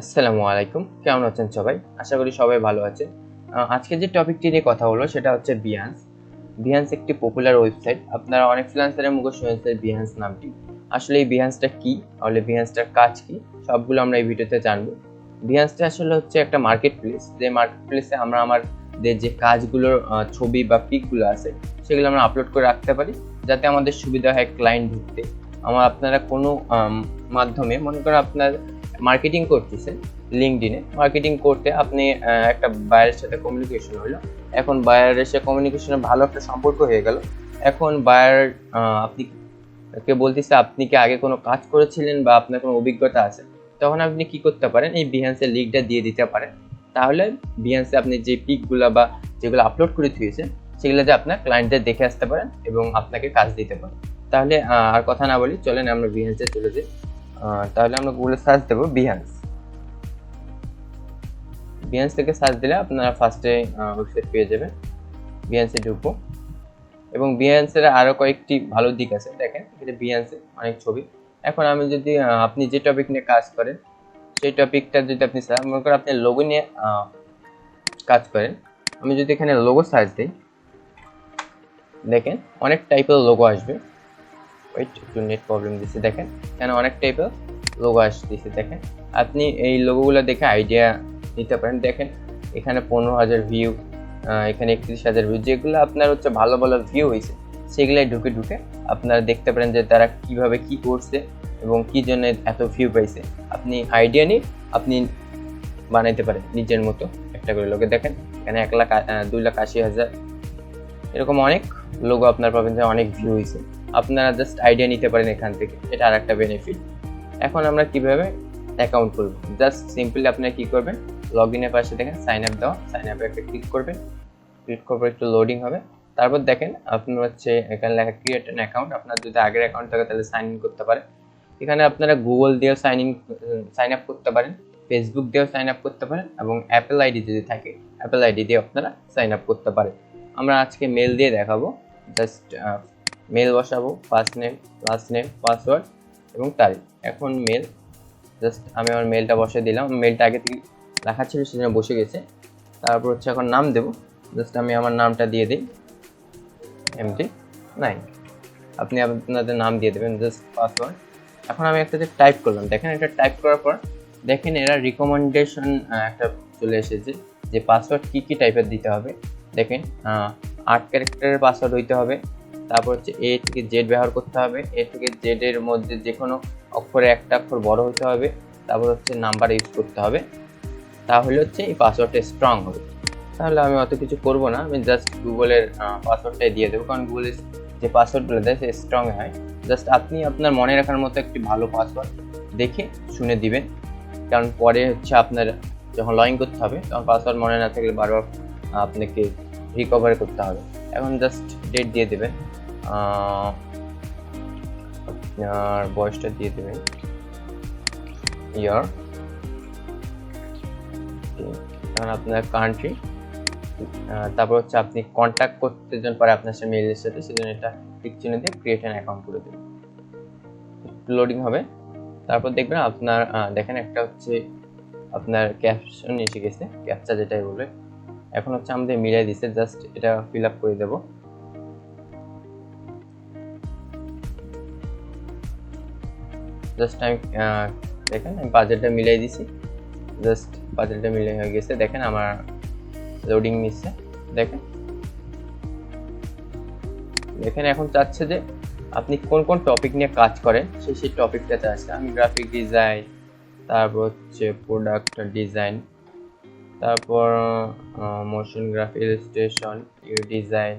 আসসালামু আলাইকুম, কেমন আছেন সবাই? আশা করি সবাই ভালো আছেন। আজকে যে টপিকটি নিয়ে কথা হলো সেটা হচ্ছে Behance। Behance একটি পপুলার ওয়েবসাইট। আপনারা অনেক ফ্রিল্যান্সারের মুখে শুনেছেন Behance নামটি। আসলে এই Behance-টা কি? তাহলে Behance-টার কাজ কি? সবগুলো আমরা এই ভিডিওতে জানবো। Behance-টা আসলে হচ্ছে একটা মার্কেট প্লেস, যে মার্কেট প্লেসে আমরা আমাদের যে কাজগুলোর ছবি বা পিকগুলো আছে সেগুলো আমরা আপলোড করে রাখতে পারি, যাতে আমাদের সুবিধা হয় ক্লায়েন্ট ঢুকতে। আপনারা কোনো মাধ্যমে মনে করেন আপনার মার্কেটিং করতেছেন, লিঙ্কডইনে মার্কেটিং করতে আপনি একটা বায়ারের সাথে কমিউনিকেশন হলো। এখন বায়ারের সাথে কমিউনিকেশনে ভালো একটা সম্পর্ক হয়ে গেল। এখন বায়ার আপনি কে বলতেছে আপনি কি আগে কোনো কাজ করেছিলেন বা আপনার কোনো অভিজ্ঞতা আছে, তখন আপনি কি করতে পারেন, এই বিহান্সের লিঙ্কটা দিয়ে দিতে পারেন। তাহলে বিহান্সে আপনি যে পিকগুলো বা যেগুলো আপলোড করে দিয়েছেন সেগুলো যে আপনার ক্লায়েন্টদের দেখে আসতে পারেন এবং আপনাকে কাজ দিতে পারেন। তাহলে আর কথা না বলি, চলেন আমরা বিহান্সে চলে যাই। তাহলে আমরা গুগলে সার্চ দেবো বিহান্স। বিহান্স থেকে সার্চ দিলে আপনারা ফার্স্টে ওয়েবসাইট পেয়ে যাবেন। বিহান্সে ঢুকবো এবং বিহান্সের আরও কয়েকটি ভালো দিক আছে। দেখেন এটা বিহান্সে অনেক ছবি। এখন আমি যদি আপনি যে টপিক নিয়ে কাজ করেন সেই টপিকটা যদি আপনি মনে করেন আপনি লোগো নিয়ে কাজ করেন, আমি যদি এখানে লোগো সার্চ দিই, দেখেন অনেক টাইপের লোগো আসবে। ওয়েট, একটু নেট প্রবলেম দিচ্ছে। দেখেন এখানে অনেক টাইপের লোগো আসতেছে। দেখেন আপনি এই লোগোগুলো দেখে আইডিয়া নিতে পারেন। দেখেন এখানে 15,000 ভিউ, এখানে 31,000 ভিউ, যেগুলো আপনার হচ্ছে ভালো ভালো ভিউ হয়েছে সেগুলাই ঢুকে ঢুকে আপনারা দেখতে পারেন যে তারা কিভাবে কি করছে এবং কি জন্য এত ভিউ পাইছে। আপনি আইডিয়া নিয়ে আপনি বানাইতে পারেন নিজের মতো একটা করে লোগো। দেখেন এখানে 2,80,000 এরকম অনেক লোগো আপনার পাবেন যে অনেক ভিউ হয়েছে। আপনারা জাস্ট আইডিয়া নিতে পারেন এখান থেকে, এটা আর একটা বেনিফিট। এখন আমরা কিভাবে অ্যাকাউন্ট করব, জাস্ট সিম্পলি আপনারা কি করবেন, লগ ইনের পাশে দেখেন সাইন আপ দেওয়া, সাইন আপে একটা ক্লিক করবেন। ক্লিক করার পর একটু লোডিং হবে। তারপর দেখেন আপনার হচ্ছে এখানে লেখা ক্রিয়েট অ্যান অ্যাকাউন্ট। আপনার যদি আগের অ্যাকাউন্ট থাকে তাহলে সাইন ইন করতে পারেন। এখানে আপনারা গুগল দিয়েও সাইন আপ করতে পারেন, ফেসবুক দিয়েও সাইন আপ করতে পারেন এবং অ্যাপেল আইডি যদি থাকে অ্যাপেল আইডি দিয়ে আপনারা সাইন আপ করতে পারেন। আমরা আজকে মেল দিয়ে দেখাবো। জাস্ট মেল বসাবো, first name, last name, password এবং তারিখ। এখন মেল, জাস্ট আমি আমার মেলটা বসে দিলাম। মেলটা আগে থেকে লেখা ছিল সেজন্য বসে গেছে। তারপর হচ্ছে এখন নাম দেবো, জাস্ট আমি আমার নামটা দিয়ে দিই MD9। আপনি আপনাদের নাম দিয়ে দেবেন, জাস্ট পাসওয়ার্ড। এখন আমি একটা যে টাইপ করলাম, দেখেন এটা টাইপ করার পর দেখেন এরা রিকমেন্ডেশন একটা চলে এসেছে যে পাসওয়ার্ড কী কী টাইপের দিতে হবে। দেখেন 8 ক্যারেক্টারের পাসওয়ার্ড হইতে হবে। তারপর হচ্ছে A থেকে Z ব্যবহার করতে হবে। A থেকে Z এর মধ্যে যে কোনো অক্ষরে একটা অক্ষর বড় হতে হবে। তারপর হচ্ছে নাম্বার ইউজ করতে হবে। তাহলে হচ্ছে এই পাসওয়ার্ডটা স্ট্রং হবে। তাহলে আমি অত কিছু করব না, আমি জাস্ট গুগলের পাসওয়ার্ডটাই দিয়ে দেবো, কারণ গুগলের যে পাসওয়ার্ডগুলো দেয় সে স্ট্রং হয়। জাস্ট আপনি আপনার মনে রাখার মতো একটি ভালো পাসওয়ার্ড দেখে শুনে দিবেন, কারণ পরে হচ্ছে আপনার যখন লগ ইন করতে হবে তখন পাসওয়ার্ড মনে না থাকলে বারবার আপনাকে রিকভার করতে হবে। এখন জাস্ট ডেট দিয়ে দেবেন, আপনার বয়সটা দিয়ে দেবেন, ইয়ার, এখন আপনার কান্ট্রি, তারপর হচ্ছে আপনি কন্ট্যাক্ট করতে যখন পারে আপনার সাথে মেইলের সাথে, সেজন্য এটা টিক চিহ্ন দিয়ে ক্রিয়েট অ্যান অ্যাকাউন্ট করে দেবেন। লোডিং হবে। তারপর দেখবেন আপনার দেখেন একটা হচ্ছে আপনার ক্যাপশন এসে গেছে, ক্যাপচা যেটাই বলে। এখন হচ্ছে আমাদের মিলাই দিছে, জাস্ট এটা ফিল আপ করে দেব। জাস্ট আমি দেখেন আমি পাজলটা মিলাই দিছি, জাস্ট পাজলটা মিলাই হয়ে গেছে। দেখেন আমার লোডিং নিচ্ছে। দেখেন দেখেন এখন চাচ্ছে যে আপনি কোন কোন টপিক নিয়ে কাজ করেন সেই টপিকটা চাচ্ছে। আমি গ্রাফিক ডিজাইন, তারপর হচ্ছে প্রোডাক্ট ডিজাইন, তারপর motion graphic, illustration, UI design,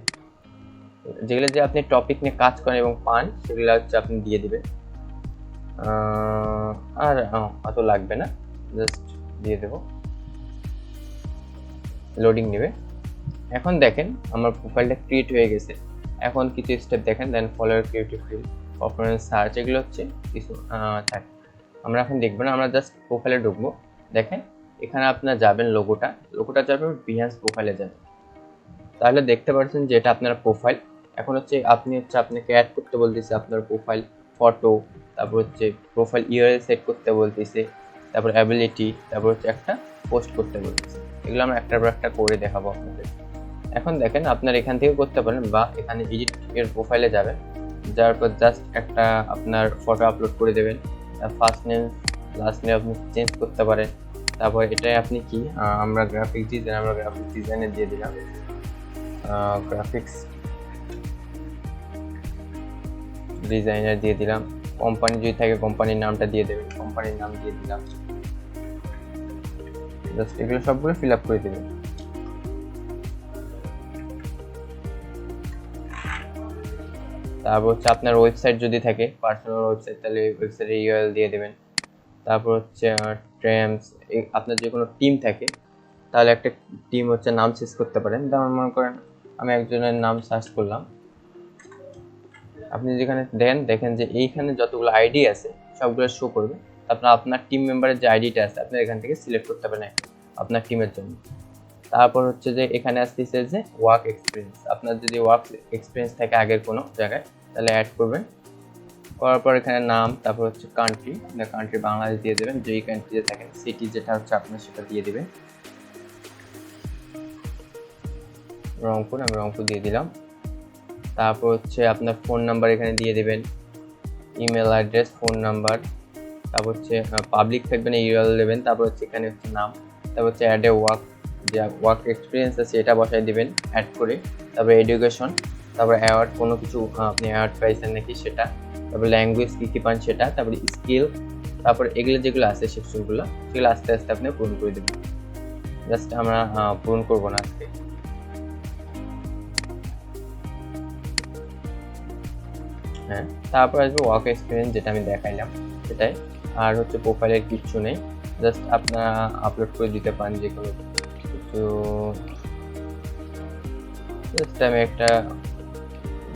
যেগুলো যে আপনি টপিক নিয়ে কাজ করেন এবং পান সেগুলো হচ্ছে আপনি দিয়ে দিবেন। আর অত লাগবে না, জাস্ট দিয়ে দেব। লোডিং নেবে। এখন দেখেন আমার প্রোফাইলটা ক্রিয়েট হয়ে গেছে। এখন কিছু স্টেপ দেখেন, then follower, creative field, performance search, এগুলো হচ্ছে কিছু থাকে। আমরা এখন দেখবো না, আমরা জাস্ট প্রোফাইলে ঢুকবো। দেখেন এখানে আপনার যাবেন লোগোটা যাবেন বিহান্স প্রোফাইলে যাবেন। তাহলে দেখতে পাচ্ছেন যে এটা আপনার প্রোফাইল। এখন হচ্ছে আপনাকে অ্যাড করতে বলতেছে আপনার প্রোফাইল ফটো, তারপর হচ্ছে প্রোফাইল ইউআরএল সেট করতে বলতেছে, তারপর অ্যাবিলিটি, তারপর হচ্ছে একটা পোস্ট করতে বলতেছে। এগুলো আমরা একটার পর একটা করে দেখাবো আপনাদের। এখন দেখেন আপনার এখান থেকে করতে পারেন বা এখানে এডিট এর প্রোফাইলে যাবেন, যাওয়ার পর জাস্ট একটা আপনার ফটো আপলোড করে দেবেন। ফার্স্ট নেম লাস্ট নেম আপনি চেঞ্জ করতে পারেন। তারপর এটাই আপনি কি আমরা গ্রাফিক ডিজাইনে দিয়ে দিলাম, গ্রাফিক্স ডিজাইনার দিয়ে দিলাম। কোম্পানি যদি থাকে কোম্পানির নামটা দিয়ে দেবেন, কোম্পানির নাম দিয়ে দিলাম। জাস্ট এগুলো সবগুলো ফিল আপ করে দেবেন। তারপর হচ্ছে আপনার ওয়েবসাইট যদি থাকে, পার্সোনাল ওয়েবসাইট, তাহলে ওয়েবসাইটের ইউআরএল দিয়ে দেবেন। তারপর হচ্ছে ট্রেমস, আপনার যে কোনো টিম থাকে তাহলে একটা টিম হচ্ছে নাম সার্চ করতে পারেন। যেমন মনে করেন আমি একজনের নাম সার্চ করলাম, আপনি যেখানে দেখেন যে এইখানে যতগুলো আইডি আছে সবগুলো শো করবে। তারপর আপনার টিম মেম্বারের যে আইডিটা আছে আপনি এখান থেকে সিলেক্ট করতে পারেন আপনার টিমের জন্য। তারপর হচ্ছে যে এখানে আসতেছে যে ওয়ার্ক এক্সপিরিয়েন্স, আপনার যদি ওয়ার্ক এক্সপিরিয়েন্স থাকে আগের কোনো জায়গায় তাহলে অ্যাড করবেন। করার পর এখানে নাম, তারপর হচ্ছে কান্ট্রি, আপনার কান্ট্রি বাংলাদেশ দিয়ে দেবেন, যেই কান্ট্রিতে থাকেন। সিটি যেটা হচ্ছে আপনার সেটা দিয়ে দেবেন, রংপুর, আমি রংপুর দিয়ে দিলাম। তারপর হচ্ছে আপনার ফোন নাম্বার এখানে দিয়ে দেবেন, ইমেল অ্যাড্রেস, ফোন নাম্বার। তারপর হচ্ছে পাবলিক থাকবেন, ইউআরএল দেবেন। তারপর হচ্ছে এখানে হচ্ছে নাম, তারপর হচ্ছে অ্যাড এ ওয়ার্ক, যে ওয়ার্ক এক্সপিরিয়েন্স আছে এটা বসাই দিবেন অ্যাড করে। তারপর এডুকেশন, তারপর অ্যাওয়ার্ড, কোনো কিছু আপনি অ্যাওয়ার্ড পাইছেন নাকি সেটা। তারপর ল্যাঙ্গুয়েজ কী কী পান সেটা। তারপরে স্কিল, তারপর এগুলো যেগুলো আছে সেকশনগুলো সেগুলো আস্তে আস্তে আপনি পূরণ করে দেবেন। জাস্ট আমরা পূরণ করবো না আজকে। হ্যাঁ, তারপর আসবে ওয়ার্ক এক্সপিরিয়েন্স, যেটা আমি দেখাইলাম সেটাই। আর হচ্ছে প্রোফাইলের কিচ্ছু নেই, জাস্ট আপনারা আপলোড করে দিতে পারেন যে কোনো কিছু। জাস্ট আমি একটা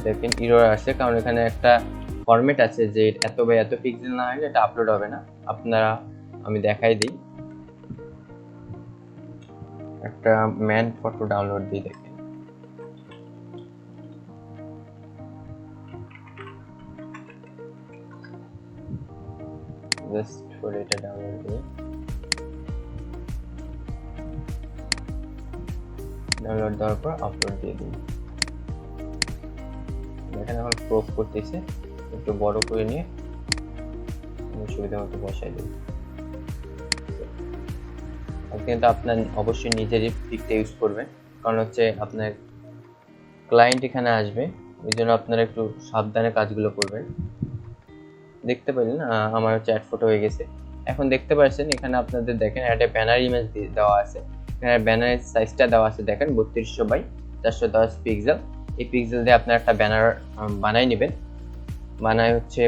দেখেন এরর আসে, কারণ এখানে একটা ফরম্যাট আছে যে এত বা এত পিক্সেল না হলে এটা আপলোড হবে না। আপনারা আমি দেখাই দিই, একটা ম্যান ফটো ডাউনলোড দিই, দেখেন জাস্ট করে এটা ডাউনলোড দিয়ে ডাউনলোড দেওয়ার পর আপলোড দিয়ে দিই। দেখেন এখন ক্রপ করতেছে, একটু বড় করে নিয়ে সুবিধা মতো বসাই দিই। কিন্তু আপনার অবশ্যই নিজেরই পিকটা ইউজ করবেন, কারণ হচ্ছে আপনার ক্লায়েন্ট এখানে আসবে, ওই জন্য আপনারা একটু সাবধানে কাজগুলো করবেন। দেখতে পেলেন আমার হচ্ছে অ্যাড ফটো হয়ে গেছে। এখন দেখতে পাচ্ছেন এখানে আপনাদের দেখেন একটা ব্যানার ইমেজ দেওয়া আছে, এখানে ব্যানারের সাইজটা দেওয়া আছে দেখেন 3200x410 পিক্সেল। এই পিক্সেল দিয়ে আপনার একটা ব্যানার বানাই নেবেন। বানায় হচ্ছে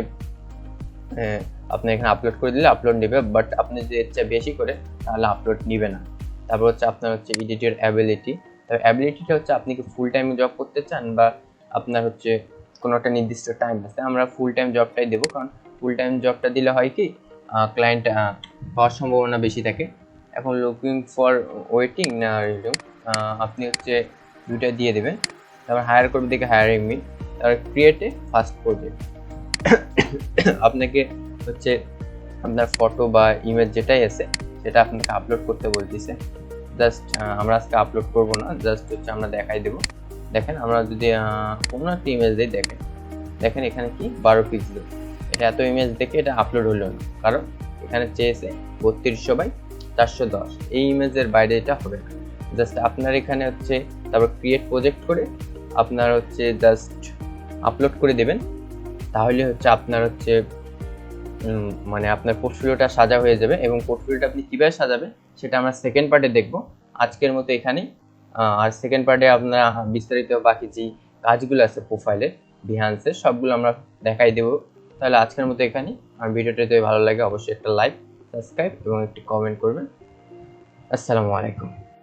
আপনি এখানে আপলোড করে দিলে আপলোড নেবে, বাট আপনি যদি ইচ্ছা বেশি করে তাহলে আপলোড নেবে না। তারপর হচ্ছে আপনার হচ্ছে এডিটের অ্যাবিলিটি, তবে অ্যাবিলিটিটা হচ্ছে আপনি কি ফুল টাইম জব করতে চান বা আপনার হচ্ছে কোনো একটা নির্দিষ্ট টাইম আছে। আমরা ফুল টাইম জবটাই দেবো, কারণ ফুল টাইম জবটা দিলে হয় কি ক্লায়েন্ট হওয়ার সম্ভাবনা বেশি থাকে। এখন লুকিং ফর ওয়েটিং না রিজুম, আপনি হচ্ছে দুইটা দিয়ে দেবেন। তারপর হায়ার করবে দেখে হায়ারিং মি, তারপর ক্রিয়েটে ফার্স্ট প্রজেক্ট। আপনাকে হচ্ছে আপনার ফটো বা ইমেজ যেটাই আছে সেটা আপনাকে আপলোড করতে বলতেছে। জাস্ট আমরা আজকে আপলোড করব না, জাস্ট হচ্ছে আমরা দেখাই দেবো। দেখেন আমরা যদি কোনো একটা ইমেজ দিই, দেখেন এখানে কি 12 পিক্সেল, এটা এত ইমেজ দেখে এটা আপলোড হলো না, কারণ এখানে চেয়েছে 3200x410। এই ইমেজের বাইরে এটা হবে না। জাস্ট আপনার এখানে হচ্ছে তারপর ক্রিয়েট প্রজেক্ট করে আপনার হচ্ছে জাস্ট আপলোড করে দেবেন, তাহলে হচ্ছে আপনার হচ্ছে মানে আপনার পোর্টফোলিওটা সাজা হয়ে যাবে। এবং পোর্টফোলিওটা আপনি কীভাবে সাজাবেন সেটা আমরা সেকেন্ড পার্টে দেখব। আজকের মতো এখানেই। আর সেকেন্ড পার্টে আপনার বিস্তারিত বাকি যে কাজগুলো আছে প্রোফাইলে Behance সবগুলো আমরা দেখাই দেবো। তাহলে আজকের মতো এখানেই। আর ভিডিওটা যদি ভালো লাগে অবশ্যই একটা লাইক, সাবস্ক্রাইব এবং একটি কমেন্ট করবেন। আসসালামু আলাইকুম।